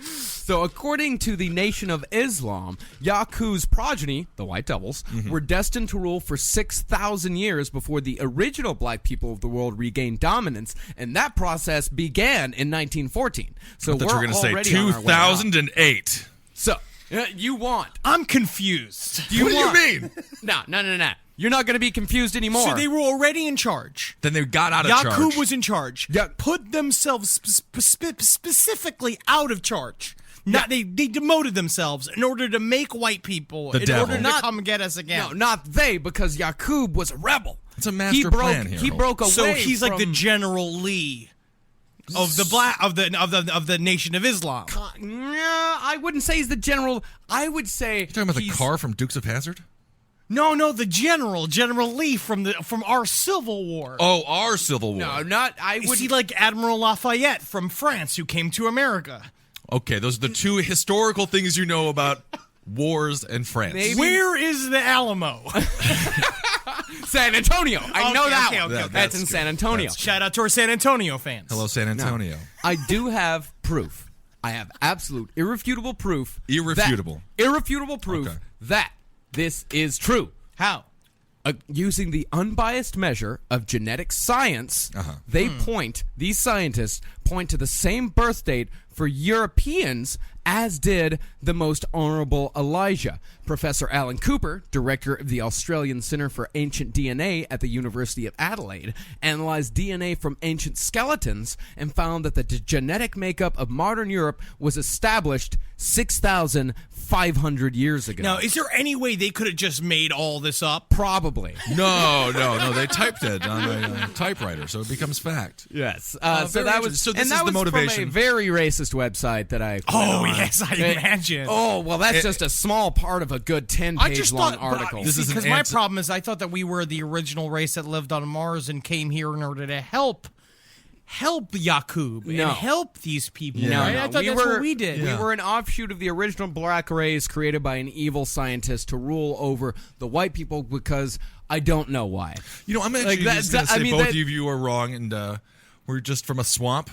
So according to the Nation of Islam, Yakub's progeny, the White Devils, were destined to rule for 6,000 years before the original black people of the world regained dominance, and that process began in 1914. So I thought we're you were going to say already on our way out. 2008. So, you want... I'm confused. What do you mean? No. You're not going to be confused anymore. So they were already in charge. Then they got out of Yakub charge. was in charge. Yeah. Put themselves specifically out of charge. Not they demoted themselves in order to make white people The in devil. order to Not- come get us again. No, not they, because Yakub was a rebel. It's a master plan here. He broke away So he's like the from- General Lee of the black of the Nation of Islam. Yeah, I wouldn't say he's the general. I would say You talking about the he's- car from Dukes of Hazzard? No, the General Lee from our Civil War. Oh, our Civil War. No, not. I Is would. he like Admiral Lafayette from France who came to America? Okay, those are the two historical things you know about wars in France. Where is the Alamo? San Antonio. I know that okay, one. okay, That's that's in good. San Antonio. Shout out to our San Antonio fans. Hello, San Antonio. I do have proof. I have absolute, irrefutable proof. Irrefutable. Irrefutable proof Okay. that this is true. How? Using the unbiased measure of genetic science, these scientists point to the same birth date for Europeans as did the most honorable Elijah. Professor Alan Cooper, director of the Australian Centre for Ancient DNA at the University of Adelaide, analyzed DNA from ancient skeletons and found that the genetic makeup of modern Europe was established 6,500 years ago. Now, is there any way they could have just made all this up? Probably. No. They typed it on a typewriter, so it becomes fact. Yes. very So that was interesting. So this and is that the was motivation. from a very racist website that I. Oh, went on. yes, I imagine. Oh, well, that's just a small part of a good 10-page long article. This is an because my answer- problem is I thought that we were the original race that lived on Mars and came here in order to help Yakub and help these people. No, right? no, I thought that's what we did. We were an offshoot of the original black race created by an evil scientist to rule over the white people because I don't know why. You know, I'm actually just going to say I mean, both that- of you are wrong, and we're just from a swamp.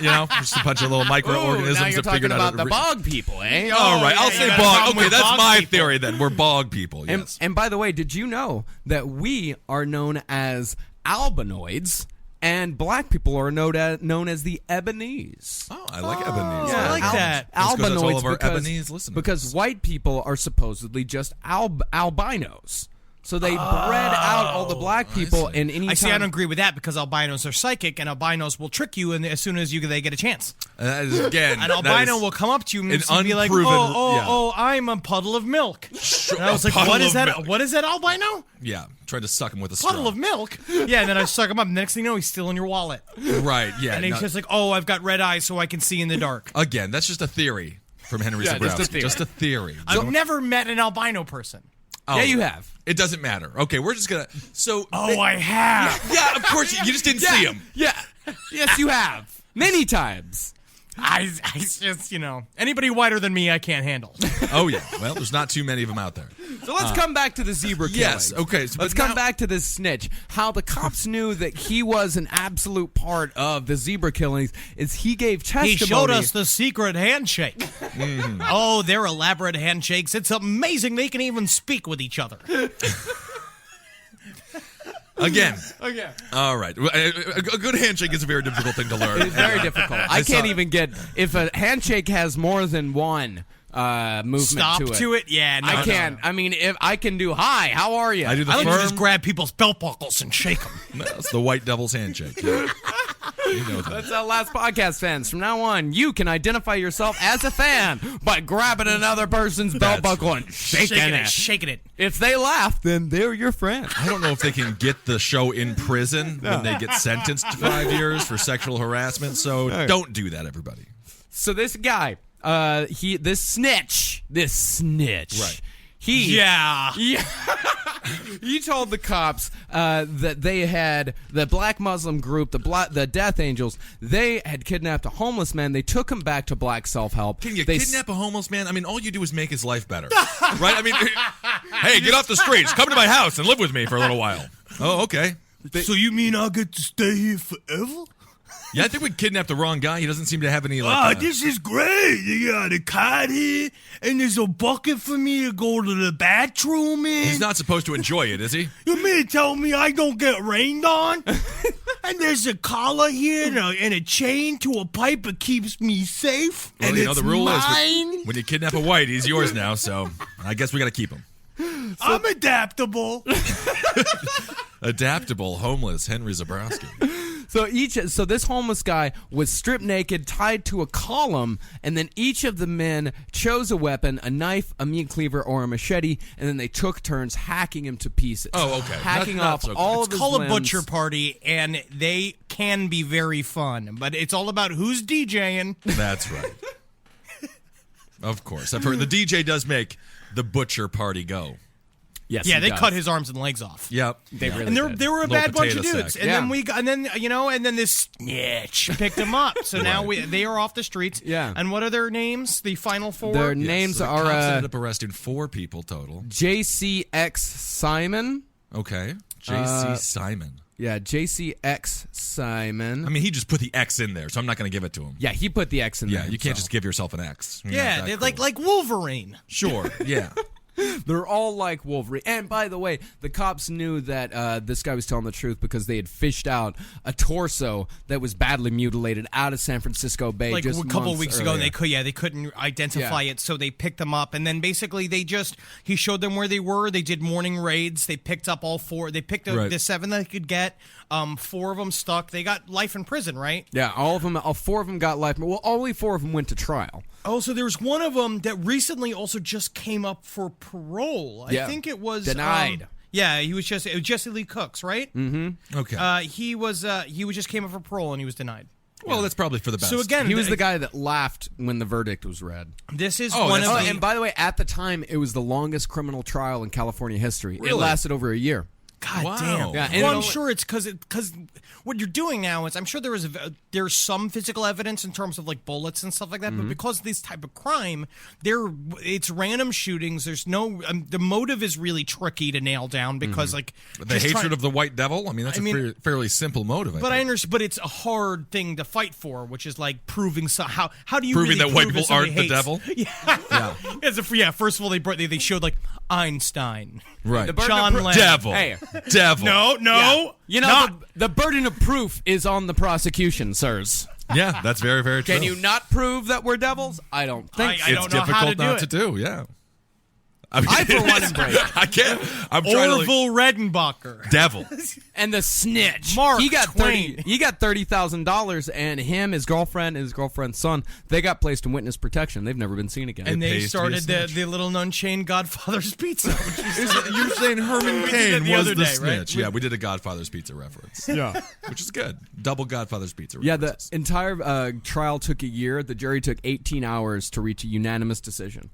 You know, just a bunch of little microorganisms now you're that figured talking out about the bog people, eh? All right, I'll say got a bog. problem Okay, with that's bog my people. theory then. We're bog people, yes. And by the way, did you know that we are known as albinoids and black people are known as the Ebonese? Oh, I like Ebonese. I like that. That's 'cause that's all Albinoids of our because, Ebonese listeners. because white people are supposedly just albinos. So they bred out all the black people, and any I see. I don't agree with that because albinos are psychic, and albinos will trick you, and as soon as they get a chance, That is, again, an that albino is will come up to you and an be like, unproven- yeah. "Oh, I'm a puddle of milk." And I was like, puddle "What is of that? milk. What is that albino? Yeah, tried to suck him with a Puddle straw. of milk?" Yeah, and then I suck him up. And next thing you know, he's still in your wallet, Right, yeah. and he's no- just like, "Oh, I've got red eyes, so I can see in the dark." again, that's just a theory from Henry Yeah, just a Zabrowski. theory. Just a theory. I've never met an albino person. Oh, Yeah, you have. It doesn't matter. Okay, we're just going to... So... Oh, I have. Yeah, of course. You just didn't see him. Yeah. Yes, you have. Many times. I just, anybody whiter than me, I can't handle. Oh, yeah. Well, there's not too many of them out there. So let's come back to the zebra killing. Yes, okay, so- let's but come now- back to this snitch. How the cops knew that he was an absolute part of the zebra killings is he gave testimony. He showed us the secret handshake. Oh, they're elaborate handshakes. It's amazing they can even speak with each other. Again. Okay. All right. A good handshake is a very difficult thing to learn. It's very difficult. I saw- can't even get if a handshake has more than one movement Stop to it. Yeah, no, I can't. no. I mean, if I can do hi, how are you? I do the I like to firm... just grab people's belt buckles and shake them. That's the white devil's handshake. Yeah. You know that. That's our last podcast, fans. From now on, you can identify yourself as a fan by grabbing another person's belt buckle and shaking it. Shaking it. If they laugh, then they're your friend. I don't know if they can get the show in prison when they get sentenced to 5 years for sexual harassment, so don't do that, everybody. So this guy, this snitch, Right. Yeah. He told the cops that they had the black Muslim group, the Death Angels. They had kidnapped a homeless man. They took him back to Black Self-Help. Can you They kidnap a homeless man? I mean, all you do is make his life better. Right? I mean, hey, get off the streets. Come to my house and live with me for a little while. Oh, okay. So you mean I'll get to stay here forever? Yeah, I think we kidnapped the wrong guy. He doesn't seem to have any, like... This is great. You got a cot here, and there's a bucket for me to go to the bathroom in. He's not supposed to enjoy it, is he? You mean to tell me I don't get rained on? And there's a collar here and a chain to a pipe that keeps me safe. Well, and you know, it's the rule mine. is when you kidnap a white, he's yours now, so I guess we got to keep him. I'm adaptable. Adaptable, homeless, Henry Zabrowski. So this homeless guy was stripped naked, tied to a column, and then each of the men chose a weapon, a knife, a meat cleaver, or a machete, and then they took turns hacking him to pieces. Oh, okay. Hacking That's off okay. all It's of his called a limbs. butcher party, and they can be very fun, but it's all about who's DJing. That's right. Of course. I've heard the DJ does make the butcher party go. Yes, Yeah, he they does. cut his arms and legs off. Yep. They really And did. they were a Little bad bunch of potato dudes. sack. And then Yeah. and then this snitch picked them up. So now they are off the streets. Yeah. And what are their names? The final four? Their Yes, names so the are cops ended up arresting 4 people total. JCX Simon. Okay. J.C. Simon. Yeah, JCX Simon. I mean, he just put the X in there, so I'm not going to give it to him. Yeah, he put the X in there. Yeah, you can't himself. just give yourself an X. You're Yeah, not they're that cool. like Wolverine. Sure, yeah. They're all like Wolverine. And by the way, the cops knew that this guy was telling the truth because they had fished out a torso that was badly mutilated out of San Francisco Bay Like just a couple of months weeks ago, and earlier. they couldn't identify Yeah. it, so they picked them up, and then basically he showed them where they were. They did morning raids. They picked up all 4. They picked up Right. the 7 they could get. 4 of them stuck. They got life in prison, right? Yeah, all 4 of them got life. Well, only 4 of them went to trial. Oh, so there was one of them that recently also just came up for parole. Yeah. I think it was Denied. Yeah, it was Jesse Lee Cooks, right? Okay. He just came up for parole and he was denied. well, that's probably for the best. So again, He was the guy that laughed when the verdict was read. this is Oh, one of that's- the. And by the way, at the time, it was the longest criminal trial in California history. It Really? lasted over a year. God Wow. damn. Yeah, and well, it I'm only- sure it's because what you're doing now is I'm sure there's some physical evidence in terms of like bullets and stuff like that, but because of this type of crime, it's random shootings. There's no the motive is really tricky to nail down because like the just hatred trying- of the white devil? I mean, that's a fairly simple motive. But I think. understand, but it's a hard thing to fight for, which is like proving how do you Proving really that white prove people somebody aren't the hates- devil? Yeah. First of all, they showed like Einstein, Right. John Lennon. Devil. Hey. Devil. No, You know, not- the burden of proof is on the prosecution, sirs. Yeah, that's very, very true. Can you not prove that we're devils? I don't think I so. don't It's know how difficult to do not it. to do, yeah. I mean, I, for one, embrace it. I can't. I'm trying to Orville Redenbacher. devil. And the snitch, Mark he got Twain. $30,000, and him, his girlfriend, and his girlfriend's son, they got placed in witness protection. They've never been seen again. And they pays to be a started snitch. the little known chain Godfather's Pizza. Which is, You're saying Herman We did Cain that the was other the day, right? snitch. Yeah, we did a Godfather's Pizza reference. yeah. Which is good. Double Godfather's Pizza Yeah, the references. entire trial took a year. The jury took 18 hours to reach a unanimous decision.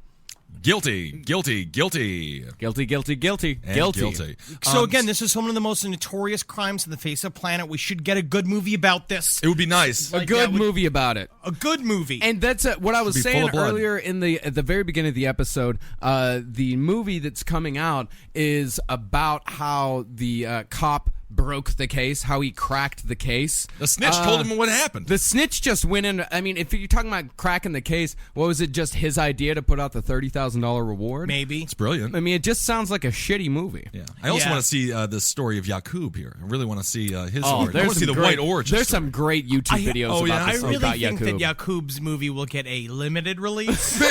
Guilty, guilty, guilty, Guilty, guilty, guilty, and guilty. so again, this is one of the most notorious crimes on the face of the planet. We should get a good movie about this. It would be nice. A Like, good that would- movie about it. A good movie. And that's what I was Should be full saying of blood. earlier at the very beginning of the episode. The movie that's coming out is about how the cop broke the case, how he cracked the case. The snitch told him what happened. The snitch just went in. I mean, if you're talking about cracking the case, what was it? Just his idea to put out the $30,000 reward? Maybe. It's brilliant. I mean, it just sounds like a shitty movie. Yeah. I also Yeah. want to see the story of Yakub here. I really want to see his Oh, story. I want to see the great, white origin. There's story. some great YouTube videos oh, yeah? about I this really about think Yakub. that Yakub's movie will get a limited release.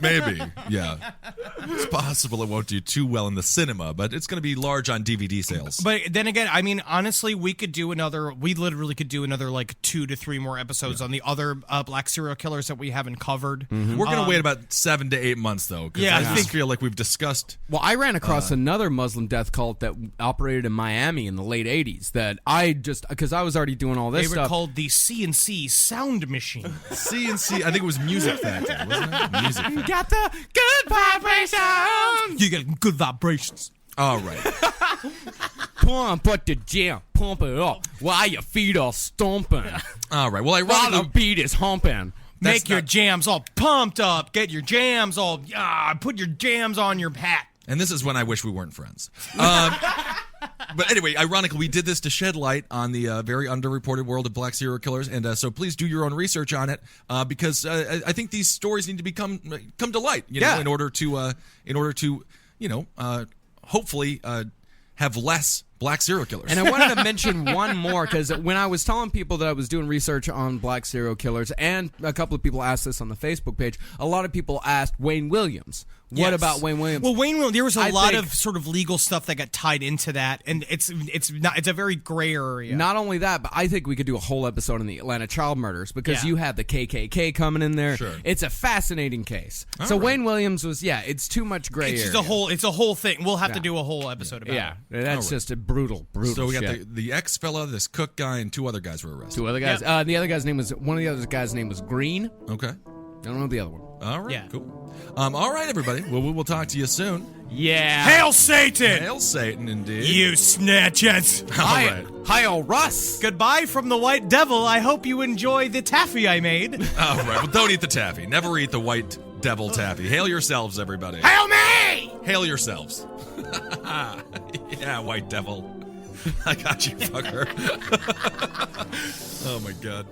Maybe. Yeah. It's possible it won't do too well in the cinema, but it's going to be large on DVD sales. But then again, I mean, honestly, we literally could do another like 2 to 3 more episodes on the other black serial killers that we haven't covered. We're going to wait about 7 to 8 months, though, because Yeah, I I just think- feel like we've discussed. Well, I ran across another Muslim death cult that operated in Miami in the late 80s that I just, because I was already doing all They this were stuff. called the CNC Sound Machine. CNC, I think it was Music Factory, wasn't it? Music Factory. Got the good vibrations! You get good vibrations. All right. Pump at the jam, pump it up while your feet are stomping. All right. Well, While the ironically, beat is humping. Make your not- jams all pumped up. Get your jams all. Put your jams on your hat. and this is when I wish we weren't friends. But anyway, ironically, we did this to shed light on the very underreported world of black serial killers, and so please do your own research on it because I think these stories need to come to light, you know, Yeah. in order to hopefully have less black serial killers. And I wanted to mention one more because when I was telling people that I was doing research on black serial killers, and a couple of people asked this on the Facebook page, a lot of people asked Wayne Williams. What Yes. about Wayne Williams? Well, Wayne Williams. There was a I lot think- of sort of legal stuff that got tied into that, and it's a very gray area. Not only that, but I think we could do a whole episode on the Atlanta child murders because Yeah. you have the KKK coming in there. Sure. It's a fascinating case. So right. Wayne Williams was, it's too much gray It's area. just it's a whole thing. We'll have to do a whole episode about Yeah, it. that's just a brutal so we got shit. the ex fella, this cook guy, and 2 other guys were arrested. 2 other guys. The other guy's name was Green. Okay. Don't know the other one. All right, Yeah. cool. All right, everybody. Well, we will talk to you soon. Yeah. Hail Satan! Hail Satan, indeed. You snatches! All right. Hi, Russ. Goodbye from the White Devil. I hope you enjoy the taffy I made. All right. Well, don't eat the taffy. Never eat the white devil taffy. Hail yourselves, everybody. Hail me! Hail yourselves. Yeah, white devil. I got you, fucker. Oh, my God.